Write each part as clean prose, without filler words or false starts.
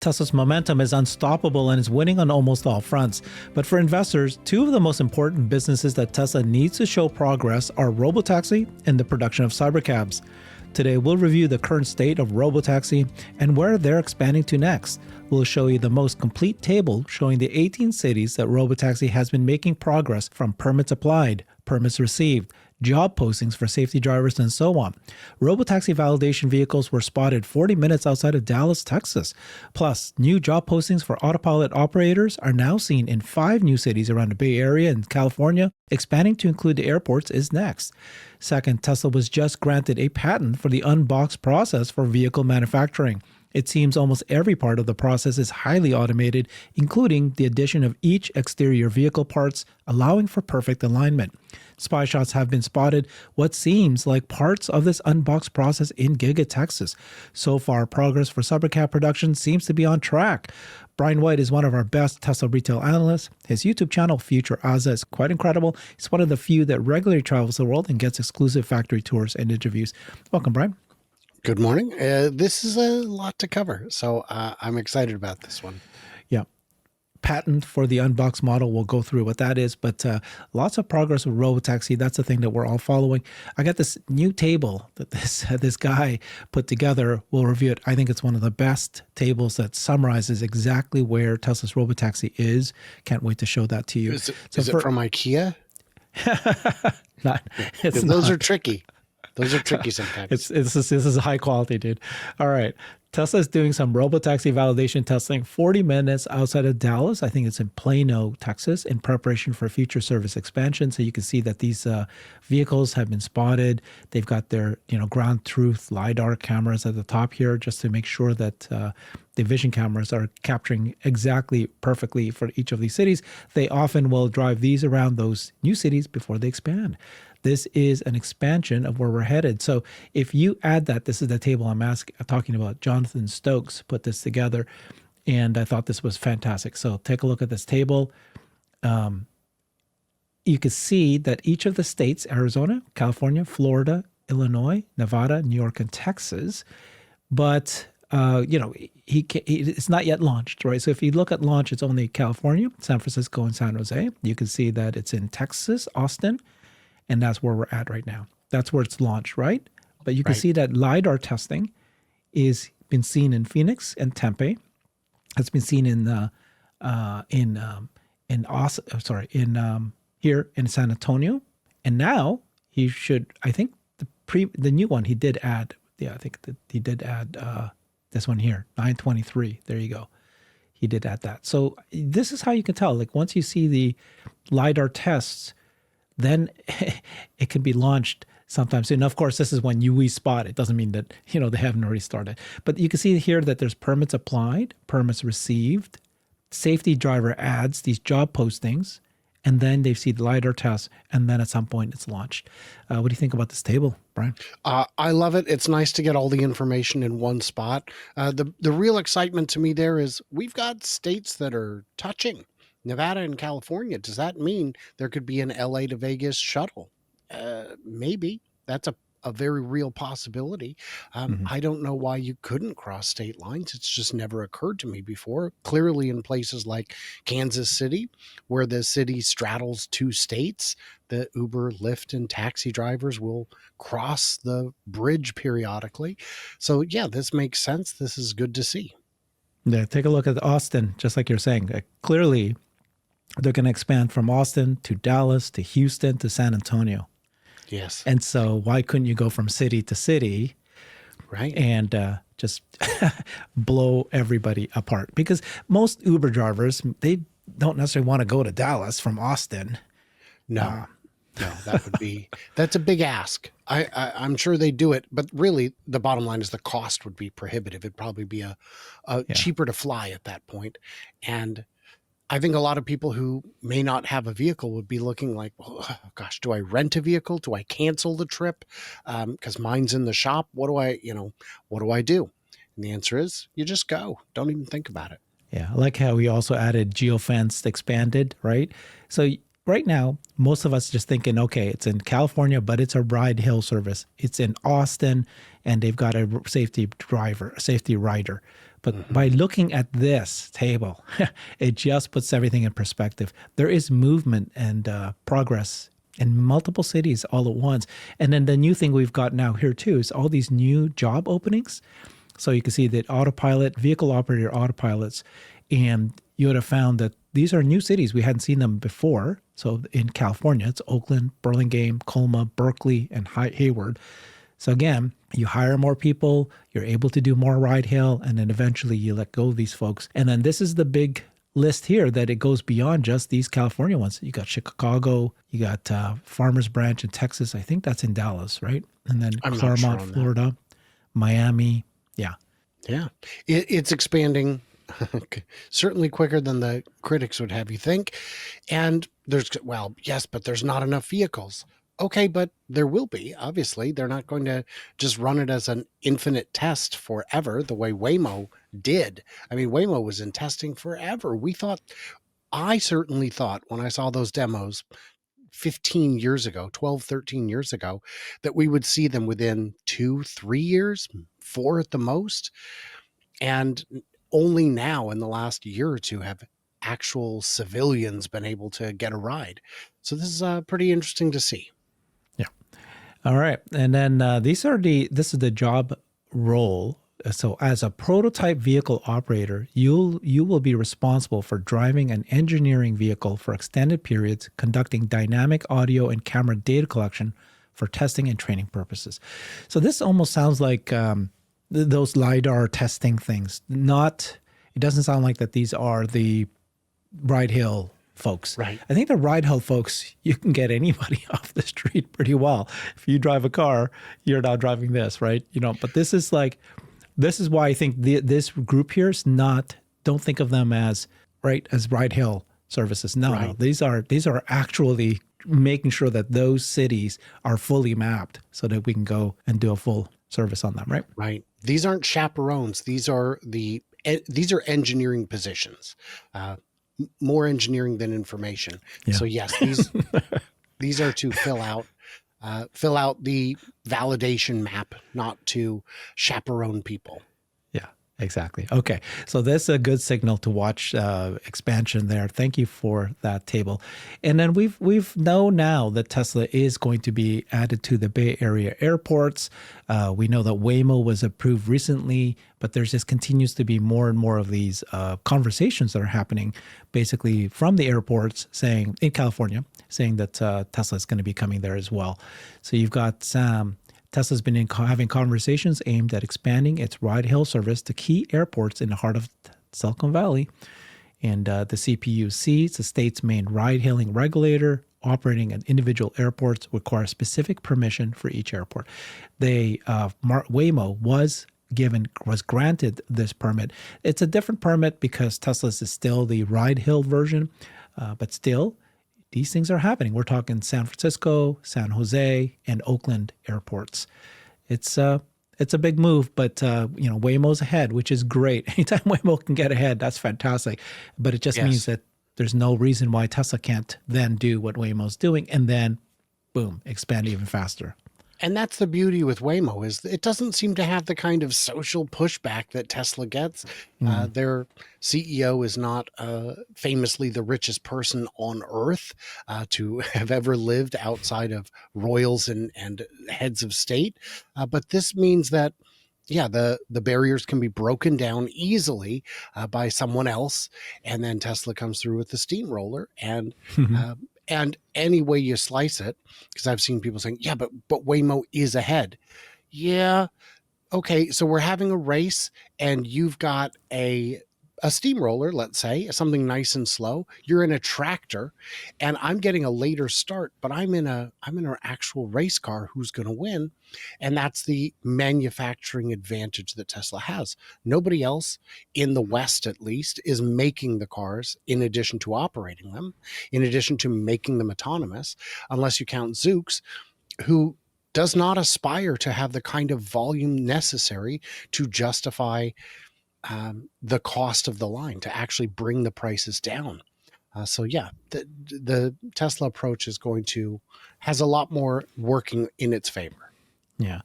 Tesla's momentum is unstoppable and is winning on almost all fronts. But for investors, two of the most important businesses that Tesla needs to show progress are Robotaxi and the production of Cybercabs. Today, we'll review the current state of Robotaxi and where they're expanding to next. We'll show you the most complete table showing the 18 cities that Robotaxi has been making progress from permits applied, permits received, job postings for safety drivers, and so on. Robotaxi validation vehicles were spotted 40 minutes outside of Dallas, Texas. Plus, new job postings for autopilot operators are now seen in 5 new cities around the Bay Area and California. Expanding to include the airports is next. Second, Tesla was just granted a patent for the Unboxed Process for vehicle manufacturing. It seems almost every part of the process is highly automated, including the addition of each exterior vehicle parts, allowing for perfect alignment. Spy shots have been spotted what seems like parts of this unboxed process in Giga, Texas. So far, progress for Cybercab production seems to be on track. Brian White is one of our best Tesla retail analysts. His YouTube channel, FutureAza, is quite incredible. He's one of the few that regularly travels the world and gets exclusive factory tours and interviews. Welcome, Brian. Good morning. This is a lot to cover, so I'm excited about this one. Yeah. Patent for the unboxed model. We'll go through what that is, but lots of progress with Robotaxi. That's the thing that we're all following. I got this new table that this guy put together. We'll review it. I think it's one of the best tables that summarizes exactly where Tesla's Robotaxi is. Can't wait to show that to you. Is it from IKEA? It's those are tricky. Those are tricky sometimes. This is high quality, dude. All right. Tesla is doing some Robotaxi validation testing 40 minutes outside of Dallas. I think it's in Plano, Texas, in preparation for future service expansion. So you can see that these vehicles have been spotted. They've got their ground truth LiDAR cameras at the top here just to make sure that the vision cameras are capturing exactly perfectly for each of these cities. They often will drive these around those new cities before they expand. This is an expansion of where we're headed. So if you add that, this is the table I'm talking about. Jonathan Stokes put this together, and I thought this was fantastic. So take a look at this table. You can see that each of the states, Arizona, California, Florida, Illinois, Nevada, New York, and Texas, but it's not yet launched, right? So if you look at launch, it's only California, San Francisco, and San Jose. You can see that it's in Texas, Austin, and that's where we're at right now. That's where it's launched, right? But you can see that LiDAR testing is been seen in Phoenix and Tempe. It's been seen here in San Antonio, and now he should. I think the new one he did add. Yeah, I think that he did add this one here, 923. There you go. He did add that. So this is how you can tell. Like once you see the LiDAR tests, then it can be launched sometime soon. Of course, this is when we spot it. Doesn't mean that they haven't already started. But you can see here that there's permits applied, permits received, safety driver ads, these job postings, and then they see the LiDAR tests, and then at some point it's launched. What do you think about this table, Brian? I love it. It's nice to get all the information in one spot. The real excitement to me there is we've got states that are touching. Nevada and California. Does that mean there could be an LA to Vegas shuttle? Maybe. That's a very real possibility. I don't know why you couldn't cross state lines. It's just never occurred to me before. Clearly in places like Kansas City, where the city straddles 2 states, the Uber, Lyft, and taxi drivers will cross the bridge periodically. So yeah, this makes sense. This is good to see. Yeah, take a look at Austin, just like you're saying. Clearly, they're going to expand from Austin to Dallas to Houston to San Antonio. Yes. And so why couldn't you go from city to city, right? And just blow everybody apart? Because most Uber drivers, they don't necessarily want to go to Dallas from Austin. No, that's a big ask. I'm sure they do it, but really the bottom line is the cost would be prohibitive. It'd probably be cheaper to fly at that point. And I think a lot of people who may not have a vehicle would be looking like, well, gosh, do I rent a vehicle? Do I cancel the trip? Because mine's in the shop. What do I do? And the answer is you just go. Don't even think about it. Yeah. I like how we also added geofenced expanded, right? So right now, most of us just thinking, okay, it's in California, but it's a ride hail service. It's in Austin and they've got a safety rider. But by looking at this table, it just puts everything in perspective. There is movement and progress in multiple cities all at once. And then the new thing we've got now here too is all these new job openings. So you can see that autopilot, vehicle operator autopilots, and you would have found that these are new cities. We hadn't seen them before. So in California, it's Oakland, Burlingame, Colma, Berkeley, and Hayward. So again, you hire more people, you're able to do more ride hail, and then eventually you let go of these folks. And then this is the big list here that it goes beyond just these California ones. You got Chicago, you got Farmers Branch in Texas. I think that's in Dallas, right? And then I'm not Claremont, sure on Florida, Miami. Yeah. Yeah, it's expanding certainly quicker than the critics would have you think. And well, yes, but there's not enough vehicles. Okay, but there will be. Obviously, they're not going to just run it as an infinite test forever the way Waymo did. I mean, Waymo was in testing forever. I certainly thought when I saw those demos 15 years ago, 12, 13 years ago, that we would see them within 2, 3 years, 4 at the most. And only now in the last year or two have actual civilians been able to get a ride. So this is pretty interesting to see. Yeah. All right. And then this is the job role. So as a prototype vehicle operator, you will be responsible for driving an engineering vehicle for extended periods, conducting dynamic audio and camera data collection for testing and training purposes. So this almost sounds like those LiDAR testing things. It doesn't sound like that these are the ride hail folks. Right. I think the ride hail folks, you can get anybody off the street pretty well. If you drive a car, you're now driving this, right? But this is why I think this group here is not, don't think of them as ride hail services. No, Right. no, these are actually making sure that those cities are fully mapped so that we can go and do a full service on them, right? Right. These aren't chaperones. These are engineering positions. More engineering than information. Yeah. So yes, these are to fill out the validation map, not to chaperone people. Yeah, exactly. Okay. So that's a good signal to watch expansion there. Thank you for that table. And then we've known now that Tesla is going to be added to the Bay Area airports. We know that Waymo was approved recently, but there's just continues to be more and more of these conversations that are happening basically from the airports in California, saying that Tesla is going to be coming there as well. So you've got Tesla's been having conversations aimed at expanding its ride-hail service to key airports in the heart of Silicon Valley. And the CPUC, it's the state's main ride-hailing regulator, operating at individual airports, requires specific permission for each airport. Waymo was granted this permit. It's a different permit because Tesla's is still the ride-hail version, but still, these things are happening. We're talking San Francisco, San Jose, and Oakland airports. It's a big move, but Waymo's ahead, which is great. Anytime Waymo can get ahead, that's fantastic. But it just means that there's no reason why Tesla can't then do what Waymo's doing and then, boom, expand even faster. And that's the beauty with Waymo is it doesn't seem to have the kind of social pushback that Tesla gets. Their CEO is not famously the richest person on earth to have ever lived outside of royals and heads of state. But this means that, the barriers can be broken down easily by someone else. And then Tesla comes through with the steamroller and any way you slice it, because I've seen people saying, yeah, but Waymo is ahead. Yeah. Okay. So we're having a race and you've got a steamroller, let's say, something nice and slow. You're in a tractor and I'm getting a later start, but I'm in an actual race car. Who's going to win? And that's the manufacturing advantage that Tesla has. Nobody else in the West, at least, is making the cars in addition to operating them, in addition to making them autonomous, unless you count Zoox, who does not aspire to have the kind of volume necessary to justify the cost of the line, to actually bring the prices down. The Tesla approach has a lot more working in its favor. Yeah.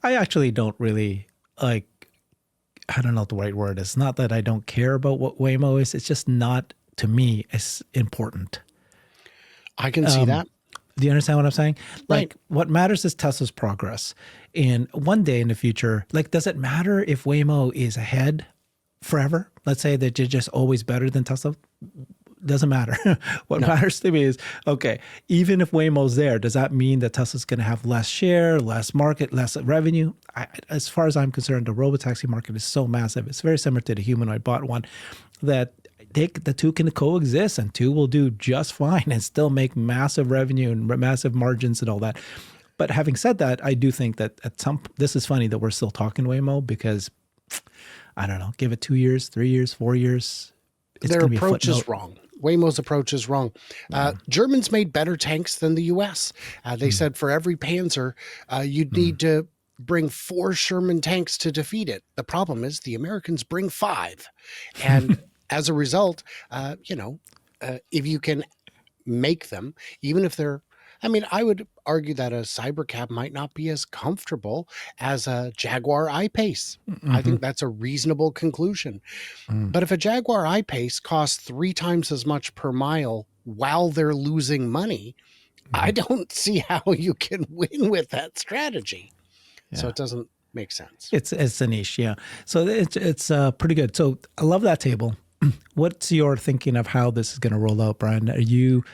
I actually don't really I don't know what the right word is. Not that I don't care about what Waymo is. It's just not, to me, as important. I can see that. Do you understand what I'm saying? Right. Like, what matters is Tesla's progress. And one day in the future, like, does it matter if Waymo is ahead forever? Let's say that you're just always better than Tesla. Doesn't matter. What No. matters to me is, okay, even if Waymo's there, does that mean that Tesla's going to have less share, less market, less revenue? As far as I'm concerned, the robotaxi market is so massive. It's very similar to the humanoid bot one, that the two can coexist, and two will do just fine and still make massive revenue and massive margins and all that. But having said that, I do think that this is funny that we're still talking Waymo, because I don't know, give it 2 years, 3 years, 4 years. Their approach is wrong. Waymo's approach is wrong. Germans made better tanks than the U.S. They said for every Panzer, you'd need to bring 4 Sherman tanks to defeat it. The problem is the Americans bring 5. And as a result, if you can make them, even if they're, I mean, I would argue that a Cybercab might not be as comfortable as a Jaguar I-Pace. I think that's a reasonable conclusion. But if a Jaguar I-Pace costs 3 times as much per mile while they're losing money, I don't see how you can win with that strategy. Yeah. So it doesn't make sense. It's a niche, yeah. So it's pretty good. So I love that table. What's your thinking of how this is going to roll out, Brian? Are you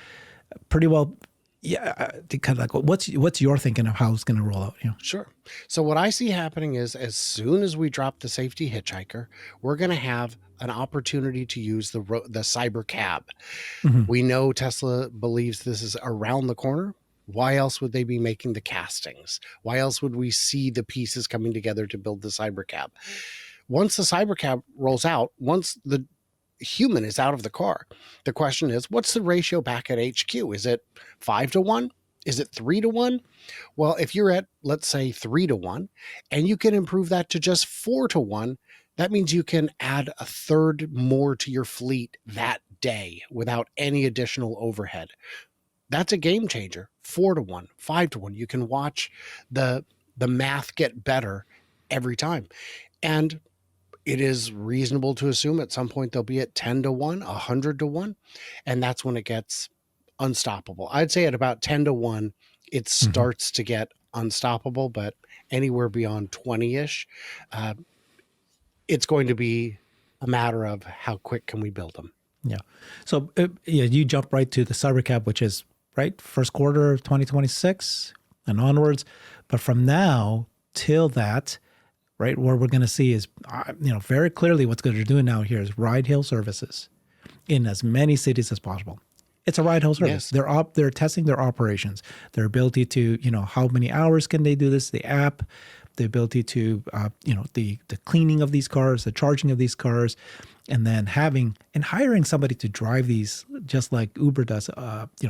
pretty well? Yeah, kind of like what's your thinking of how it's going to roll out? Yeah. Sure. So what I see happening is, as soon as we drop the safety hitchhiker, we're going to have an opportunity to use the Cybercab. We know Tesla believes this is around the corner. Why else would they be making the castings? Why else would we see the pieces coming together to build the Cybercab? Once the Cybercab rolls out, once the human is out of the car, the question is, what's the ratio back at HQ? Is it 5-1? Is it 3-1? Well, if you're at, let's say, 3-1, and you can improve that to just 4-1, that means you can add a third more to your fleet that day without any additional overhead. That's a game changer. 4-1, 5-1. You can watch the math get better every time. And it is reasonable to assume at some point they'll be at 10-1, 100-1, and that's when it gets unstoppable. I'd say at about 10-1, it starts to get unstoppable, but anywhere beyond 20-ish, it's going to be a matter of how quick can we build them. Yeah. So you jump right to the Cybercab, which is right first quarter of 2026 and onwards. But from now till that, right, what we're going to see is, very clearly what's going to do now here is ride-hail services in as many cities as possible. It's a ride-hail service. Yes. They're testing their operations, their ability to, how many hours can they do this, the app, the ability to, the cleaning of these cars, the charging of these cars, and then hiring somebody to drive these, just like Uber does.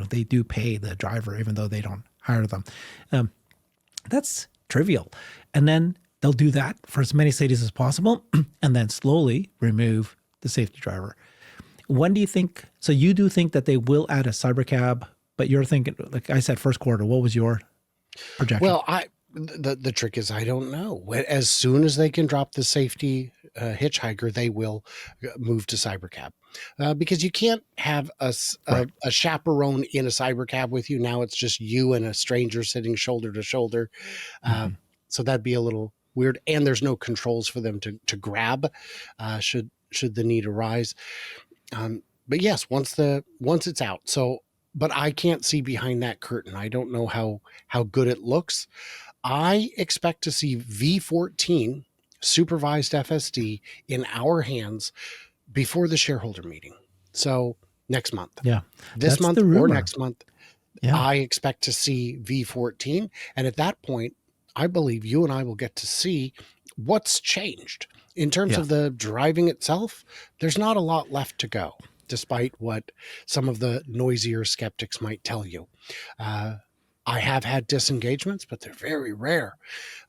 They do pay the driver even though they don't hire them. That's trivial. And then they'll do that for as many cities as possible and then slowly remove the safety driver. When do you think, so you do think that they will add a Cybercab, but you're thinking, like I said, first quarter, what was your projection? Well, the trick is, I don't know. As soon as they can drop the safety hitchhiker, they will move to Cybercab. Because you can't have a chaperone in a Cybercab with you. Now it's just you and a stranger sitting shoulder to shoulder. So that'd be a little weird. And there's no controls for them to grab should the need arise. But yes, once it's out. So, but I can't see behind that curtain. I don't know how good it looks. I expect to see V14 supervised FSD in our hands before the shareholder meeting. So next month. Yeah. This month or next month, I expect to see V14. And at that point, I believe you and I will get to see what's changed. In terms of the driving itself, there's not a lot left to go, despite what some of the noisier skeptics might tell you. I have had disengagements, but they're very rare.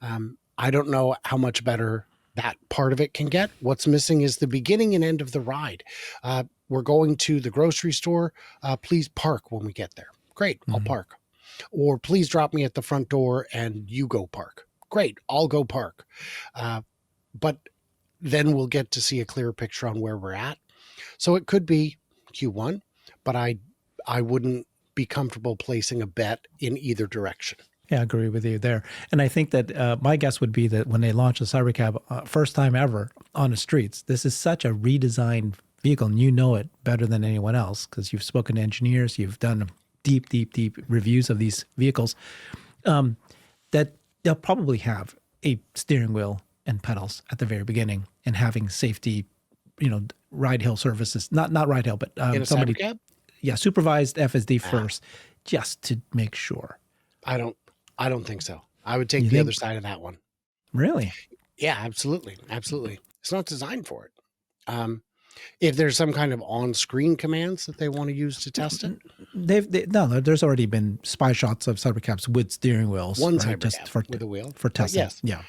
I don't know how much better that part of it can get. What's missing is the beginning and end of the ride. We're going to the grocery store. Please park when we get there. Great, I'll park. Or please drop me at the front door and you go park. Great, I'll go park. But then we'll get to see a clearer picture on where we're at. So it could be Q1, but I wouldn't be comfortable placing a bet in either direction. Yeah, I agree with you there. And I think that my guess would be that when they launch a Cybercab, first time ever on the streets, this is such a redesigned vehicle, and you know it better than anyone else because you've spoken to engineers, you've done deep, deep, deep reviews of these vehicles, that they'll probably have a steering wheel and pedals at the very beginning and having safety, ride hail services, not ride hail, but In a somebody, Cybercab? yeah, supervised FSD first, just to make sure. I don't think so. I would take You the think? other side of that one. Really? Yeah, absolutely. Absolutely. It's not designed for it. If there's some kind of on-screen commands that they want to use to test it, No, there's already been spy shots of Cybercabs with steering wheels, one right? Just Cybercab with a wheel. for But testing. yes, Yeah,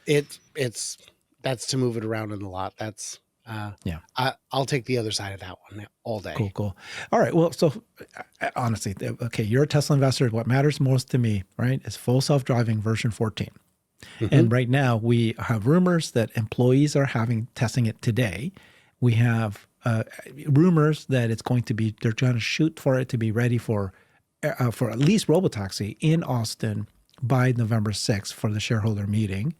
it's that's to move it around in the lot. That's yeah. I'll take the other side of that one all day. Cool. All right. Well, so honestly, okay, you're a Tesla investor. What matters most to me, right, is full self-driving version 14. And right now, we have rumors that employees are testing it today. We have rumors that it's going to be, they're trying to shoot for it to be ready for at least Robotaxi in Austin by November 6th for the shareholder meeting.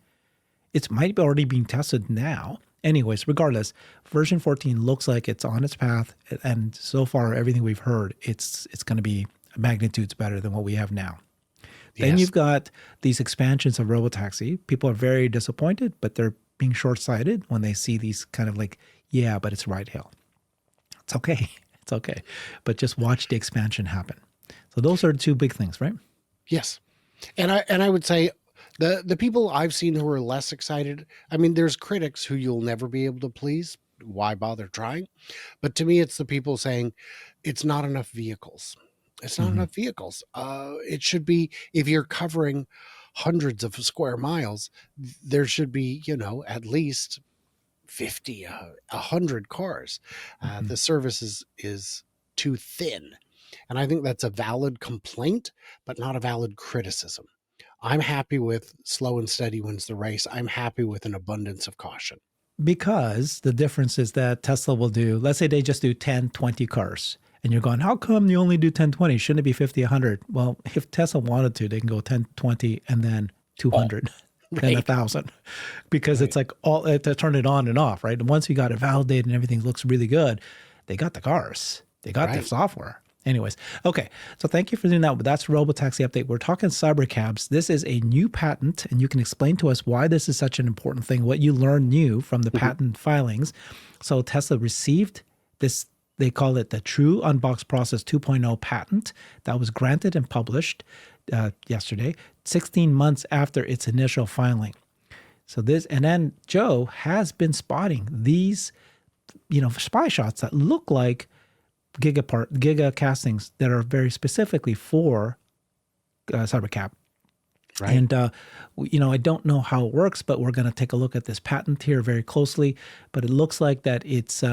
It might be already being tested now. Anyways, regardless, version 14 looks like it's on its path. And so far, everything we've heard, it's going to be magnitudes better than what we have now. Then Yes. you've got these expansions of Robotaxi. People are very disappointed, but they're being short-sighted when they see these kind of like, yeah, but it's ride hail. It's okay. It's okay. But just watch the expansion happen. So those are the two big things, right? Yes. And I would say the people I've seen who are less excited, I mean, there's critics who you'll never be able to please. Why bother trying? But to me, it's the people saying it's not enough vehicles. It's not Mhm. enough vehicles. It should be, if you're covering hundreds of square miles, there should be, at least 50, 100 cars. Mhm. The service is too thin. And I think that's a valid complaint, but not a valid criticism. I'm happy with slow and steady wins the race. I'm happy with an abundance of caution. Because the difference is that Tesla will do, let's say they just do 10, 20 cars. And you're going, how come you only do 10, 20? Shouldn't it be 50, 100? Well, if Tesla wanted to, they can go 10, 20, and then 200, then Right. 1,000. Because Right. it's like to turn it on and off, right? And once you got it validated and everything looks really good, they got the cars, they got the Right. software. Anyways, okay. So thank you for doing that. But that's Robotaxi update. We're talking Cybercabs. This is a new patent, and you can explain to us why this is such an important thing, what you learned new from the patent filings. So Tesla received this, they call it the True Unboxed Process 2.0 patent that was granted and published yesterday, 16 months after its initial filing. So this, and then Joe has been spotting these, spy shots that look like giga castings that are very specifically for Cybercab. Right. And, I don't know how it works, but we're going to take a look at this patent here very closely. But it looks like that it's,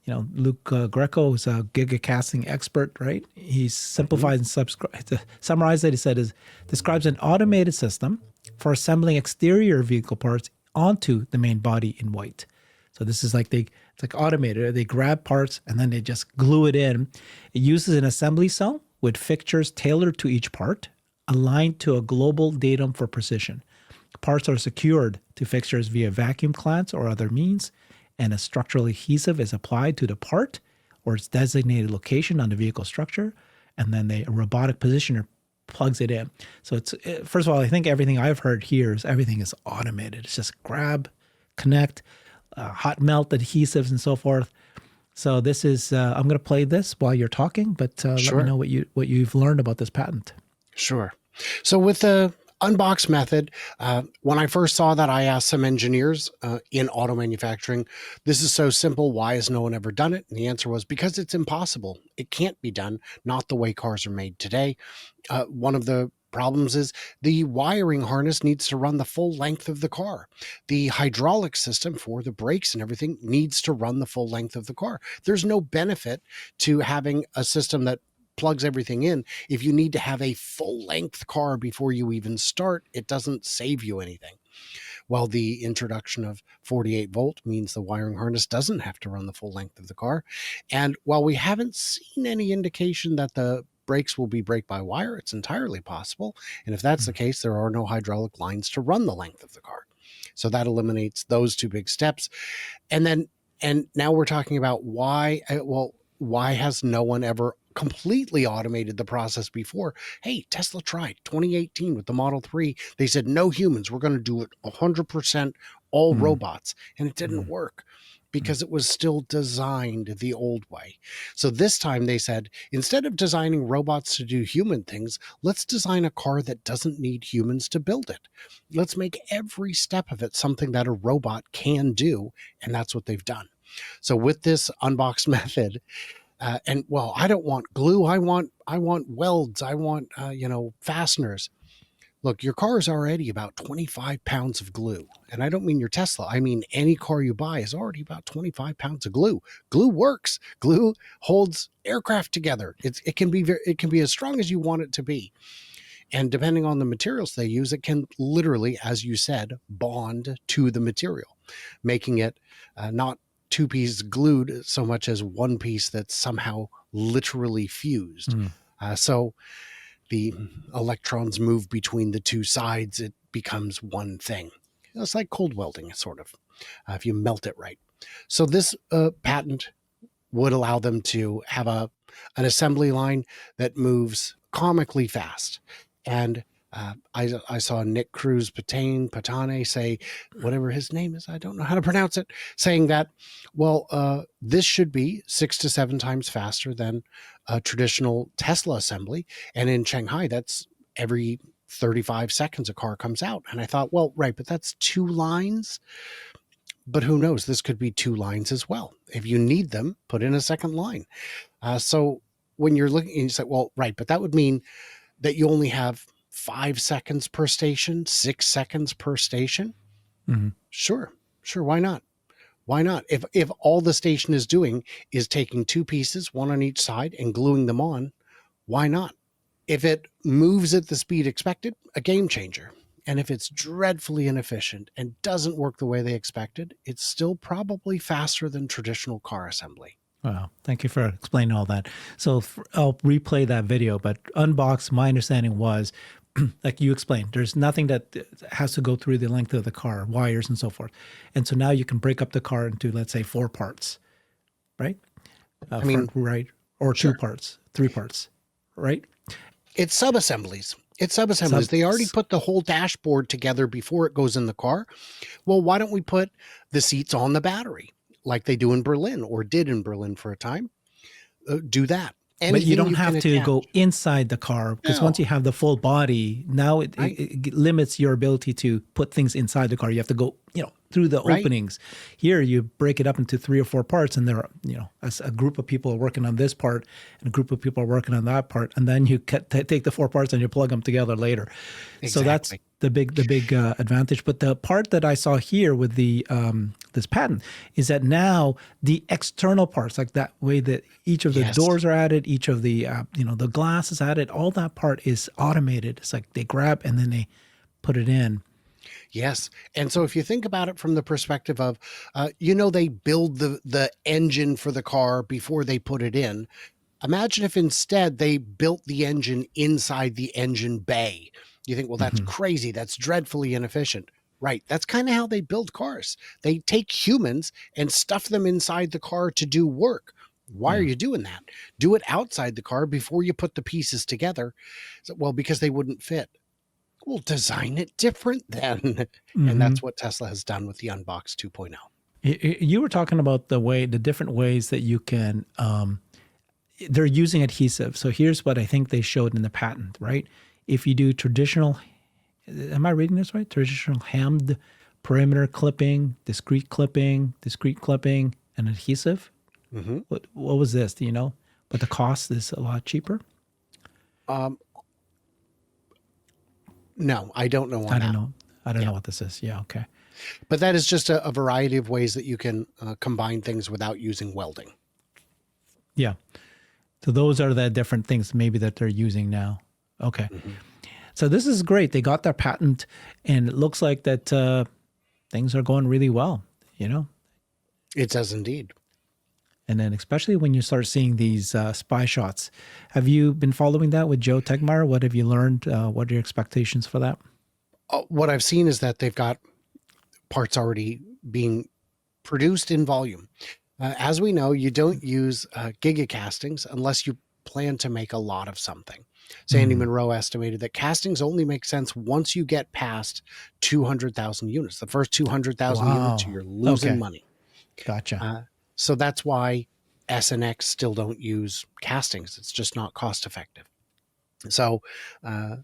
Luke Greco is a giga casting expert, right? He's simplified and to summarize it, he said, describes an automated system for assembling exterior vehicle parts onto the main body in white. So this is it's like automated. They grab parts and then they just glue it in. It uses an assembly cell with fixtures tailored to each part, aligned to a global datum for precision. Parts are secured to fixtures via vacuum clamps or other means, and a structural adhesive is applied to the part or its designated location on the vehicle structure, and then a robotic positioner plugs it in. So first of all, I think everything I've heard here is everything is automated. It's just grab, connect, hot melt adhesives and so forth. So this is, I'm going to play this while you're talking, but let Sure. me know what you've learned about this patent. Sure. So with the unbox method, when I first saw that, I asked some engineers in auto manufacturing, this is so simple, why has no one ever done it? And the answer was because it's impossible. It can't be done, not the way cars are made today. One of the problems is the wiring harness needs to run the full length of the car. The hydraulic system for the brakes and everything needs to run the full length of the car. There's no benefit to having a system that plugs everything in. If you need to have a full length car before you even start, it doesn't save you anything. Well, the introduction of 48 volt means the wiring harness doesn't have to run the full length of the car. And while we haven't seen any indication that the brakes will be brake-by-wire, it's entirely possible. And if that's the case, there are no hydraulic lines to run the length of the car. So that eliminates those two big steps. And now we're talking about why has no one ever completely automated the process before? Hey, Tesla tried 2018 with the Model 3. They said, no humans, we're going to do it 100% all robots. And it didn't work because it was still designed the old way. So this time they said, instead of designing robots to do human things, let's design a car that doesn't need humans to build it. Let's make every step of it something that a robot can do. And that's what they've done. So with this unboxed method, I don't want glue. I want welds. I want, fasteners. Look, your car is already about 25 pounds of glue. And I don't mean your Tesla. I mean, any car you buy is already about 25 pounds of glue. Glue works. Glue holds aircraft together. It can be as strong as you want it to be. And depending on the materials they use, it can literally, as you said, bond to the material, making it not two pieces glued so much as one piece that's somehow literally fused. So the electrons move between the two sides. It becomes one thing. It's like cold welding, sort of, if you melt it right. So this patent would allow them to have an assembly line that moves comically fast. And I saw Nick Cruz Patane say, whatever his name is, I don't know how to pronounce it, saying that, this should be 6 to 7 times faster than a traditional Tesla assembly. And in Shanghai, that's every 35 seconds a car comes out. And I thought, well, right, but that's 2 lines. But who knows? This could be 2 lines as well. If you need them, put in a second line. So when you're looking, and you say, well, right, but that would mean that you only have 5 seconds per station, 6 seconds per station. Sure. Why not? Why not? If all the station is doing is taking 2 pieces, one on each side, and gluing them on, why not? If it moves at the speed expected, a game changer. And if it's dreadfully inefficient and doesn't work the way they expected, it's still probably faster than traditional car assembly. Wow. Thank you for explaining all that. So I'll replay that video, but Unboxed, my understanding was, like you explained, there's nothing that has to go through the length of the car, wires and so forth. And so now you can break up the car into, let's say, 4 parts, right? Right. Or sure. 2 parts, 3 parts, right? It's sub-assemblies. They already put the whole dashboard together before it goes in the car. Well, why don't we put the seats on the battery like they do in Berlin, or did in Berlin for a time? Do that. But you don't have to go inside the car, because once you have the full body, now it limits your ability to put things inside the car. You have to go, through the openings. Here, you break it up into 3 or 4 parts, and there are, a group of people are working on this part, and a group of people are working on that part, and then you take the 4 parts and you plug them together later. Exactly. So that's the big advantage. But the part that I saw here with the this patent is that now the external parts, like that way that each of the doors are added, each of the the glass is added, all that part is automated. It's like they grab and then they put it in. Yes. And so if you think about it from the perspective of, they build the engine for the car before they put it in. Imagine if instead they built the engine inside the engine bay. You think, well, that's crazy. That's dreadfully inefficient. Right. That's kind of how they build cars. They take humans and stuff them inside the car to do work. Why are you doing that? Do it outside the car before you put the pieces together. Well, because they wouldn't fit. We'll design it different then. And that's what Tesla has done with the Unboxed 2.0. You were talking about the different ways that you can, they're using adhesive. So here's what I think they showed in the patent, right? If you do traditional, am I reading this right? Traditional hemmed perimeter clipping, discrete clipping, and adhesive. What was this? Do you know? But the cost is a lot cheaper. No, I don't know. I don't know what this is. Yeah. Okay. But that is just a variety of ways that you can combine things without using welding. Yeah. So those are the different things maybe that they're using now. Okay. So this is great. They got their patent, and it looks like that things are going really well, you know? It does indeed. And then especially when you start seeing these spy shots. Have you been following that with Joe Tegmeyer? What have you learned? What are your expectations for that? What I've seen is that they've got parts already being produced in volume. As we know, you don't use gigacastings unless you plan to make a lot of something. Sandy Munro estimated that castings only make sense once you get past 200,000 units. The first 200,000 units, Wow. you're losing Okay. money. Gotcha. So that's why S and X still don't use castings. It's just not cost effective. So uh,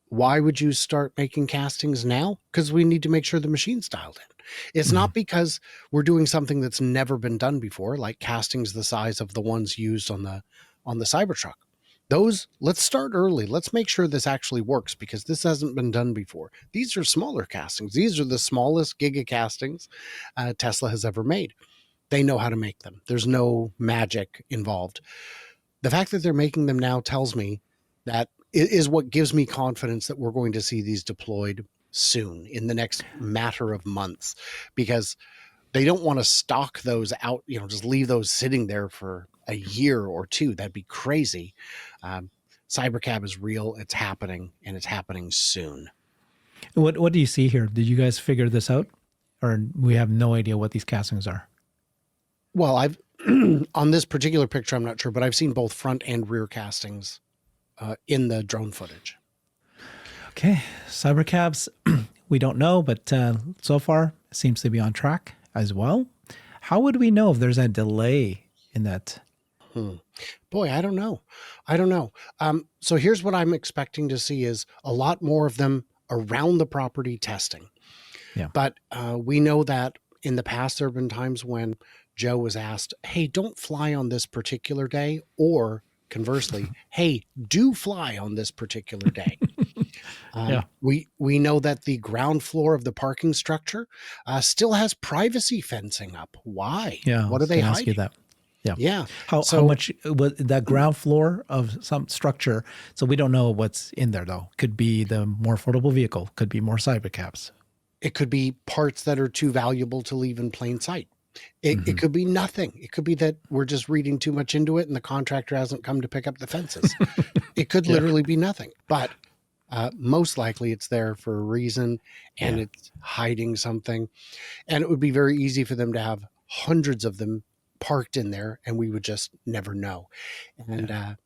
why would you start making castings now? Because we need to make sure the machine's dialed in. It's not because we're doing something that's never been done before, like castings the size of the ones used on the Cybertruck. Those, let's start early. Let's make sure this actually works because this hasn't been done before. These are smaller castings. These are the smallest giga castings Tesla has ever made. They know how to make them. There's no magic involved. The fact that they're making them now tells me that it is what gives me confidence that we're going to see these deployed soon in the next matter of months, because they don't want to stock those out, just leave those sitting there for a year or two. That'd be crazy. Cybercab is real. It's happening, and it's happening soon. What do you see here? Did you guys figure this out? Or we have no idea what these castings are? Well, I've on this particular picture, I'm not sure, but I've seen both front and rear castings in the drone footage. Okay. Cybercabs, we don't know, but so far it seems to be on track as well. How would we know if there's a delay in that? Boy, I don't know. So here's what I'm expecting to see is a lot more of them around the property testing. Yeah. But we know that in the past, there have been times when Joe was asked, hey, don't fly on this particular day, or conversely, hey, do fly on this particular day. Yeah. We know that the ground floor of the parking structure still has privacy fencing up. Why? Yeah. What are they ask you hiding? that. Yeah. Yeah. How much was that ground floor of some structure? So we don't know what's in there though. Could be the more affordable vehicle, could be more Cybercabs. It could be parts that are too valuable to leave in plain sight. It could be nothing. It could be that we're just reading too much into it and the contractor hasn't come to pick up the fences. It could literally be nothing, but most likely it's there for a reason, and it's hiding something. And it would be very easy for them to have hundreds of them parked in there and we would just never know. And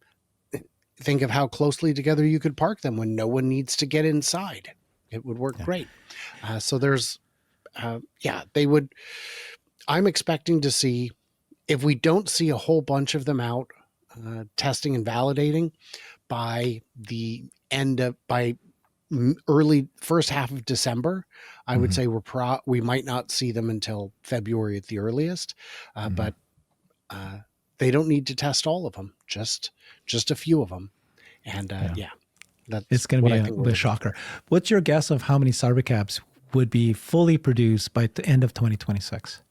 think of how closely together you could park them when no one needs to get inside. It would work great. So there's, they would. I'm expecting to see, if we don't see a whole bunch of them out testing and validating by the by early first half of December, I would say we might not see them until February at the earliest. But they don't need to test all of them, just a few of them. And that's it's going to be a shocker. What's your guess of how many Cybercabs would be fully produced by the end of 2026?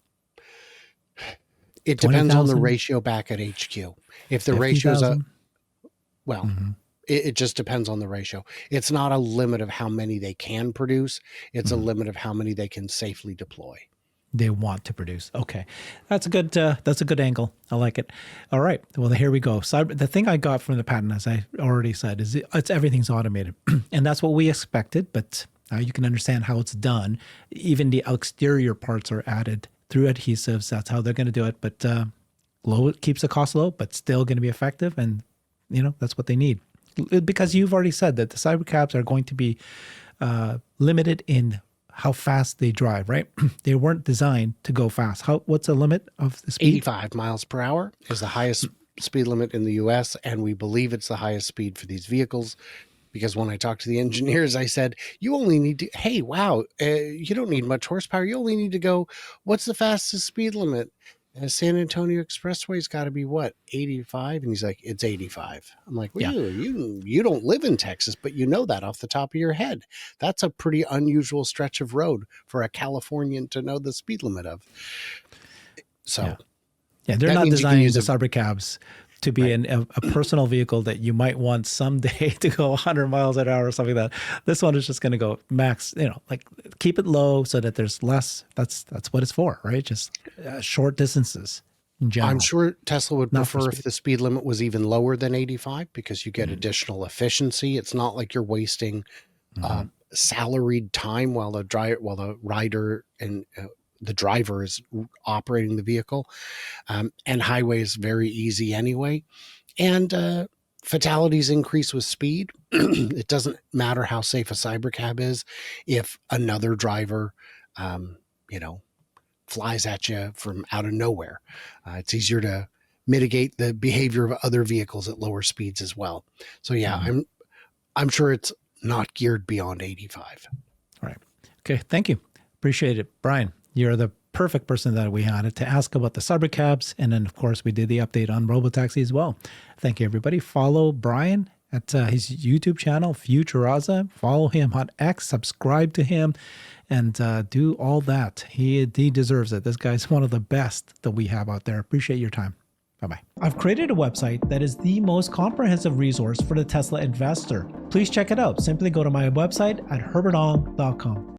It depends on the ratio back at HQ. If the ratio's it just depends on the ratio. It's not a limit of how many they can produce. It's a limit of how many they can safely deploy. They want to produce. Okay. That's a good angle. I like it. All right. Well, here we go. The thing I got from the patent, as I already said, is it's everything's automated. And that's what we expected, but now you can understand how it's done. Even the exterior parts are added through adhesives. That's how they're going to do it. But it keeps the cost low, but still going to be effective. And, that's what they need. Because you've already said that the Cybercabs are going to be limited in how fast they drive, right? They weren't designed to go fast. What's the limit of the speed? 85 miles per hour is the highest speed limit in the US, and we believe it's the highest speed for these vehicles. Because when I talked to the engineers, I said, you only need to, hey, wow, you don't need much horsepower. You only need to go, what's the fastest speed limit? San Antonio Expressway's got to be what, 85? And he's like, it's 85. I'm like, well, you don't live in Texas, but you know that off the top of your head. That's a pretty unusual stretch of road for a Californian to know the speed limit of. So, they're not designing the Cybercabs to be in a personal vehicle that you might want someday to go 100 miles an hour or something like that. This one is just going to go max, like keep it low so that there's less. That's what it's for, right? Just short distances in general. I'm sure Tesla would prefer if the speed limit was even lower than 85 because you get additional efficiency. It's not like you're wasting salaried time while the rider and the driver is operating the vehicle. And highway is very easy anyway. And fatalities increase with speed. It doesn't matter how safe a Cybercab is if another driver, flies at you from out of nowhere. It's easier to mitigate the behavior of other vehicles at lower speeds as well. So yeah, I'm sure it's not geared beyond 85. All right. Okay. Thank you. Appreciate it. Brian, you're the perfect person that we had to ask about the Cybercabs. And then, of course, we did the update on Robotaxi as well. Thank you, everybody. Follow Brian at his YouTube channel, FutureAza. Follow him on X, subscribe to him, and do all that. He deserves it. This guy's one of the best that we have out there. Appreciate your time. Bye-bye. I've created a website that is the most comprehensive resource for the Tesla investor. Please check it out. Simply go to my website at herbertong.com.